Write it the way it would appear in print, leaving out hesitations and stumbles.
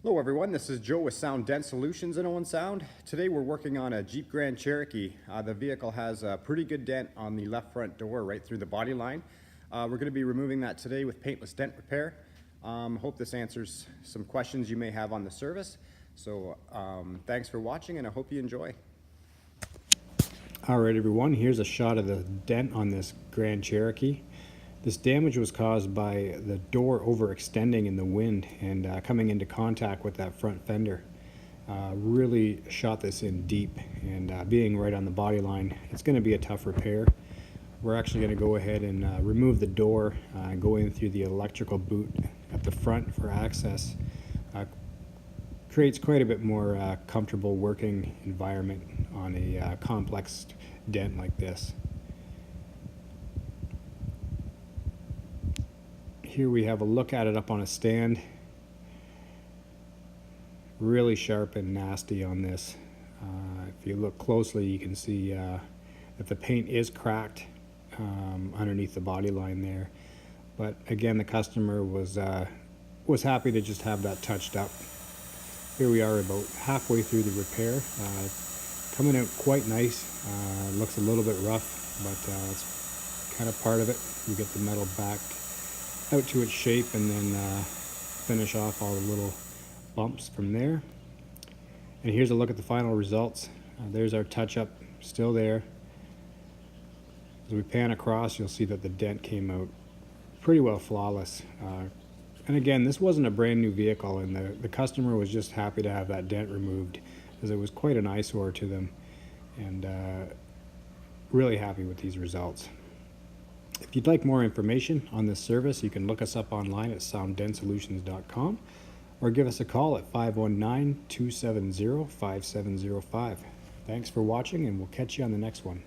Hello everyone, this is Joe with Sound Dent Solutions in Owen Sound. Today we're working on a Jeep Grand Cherokee. The vehicle has a pretty good dent on the left front door right through the body line. We're going to be removing that today with Paintless Dent Repair. Hope this answers some questions you may have on the service. So thanks for watching and I hope you enjoy. Alright everyone, here's a shot of the dent on this Grand Cherokee. This damage was caused by the door overextending in the wind and coming into contact with that front fender. Really shot this in deep, and being right on the body line, it's going to be a tough repair. We're actually going to go ahead and remove the door, go in through the electrical boot at the front for access. Creates quite a bit more comfortable working environment on a complex dent like this. Here we have a look at it up on a stand. Really sharp and nasty on this. If you look closely, you can see that the paint is cracked underneath the body line there. But again, the customer was happy to just have that touched up. Here we are about halfway through the repair. Coming out quite nice. Looks a little bit rough, but it's kind of part of it. You get the metal back out to its shape and then finish off all the little bumps from there. And here's a look at the final results. There's our touch-up still there. As we pan across, you'll see that the dent came out pretty well flawless. And again, this wasn't a brand new vehicle, and the customer was just happy to have that dent removed because it was quite an eyesore to them, and really happy with these results. If you'd like more information on this service, you can look us up online at sounddentsolutions.com or give us a call at 519-270-5705. Thanks for watching, and we'll catch you on the next one.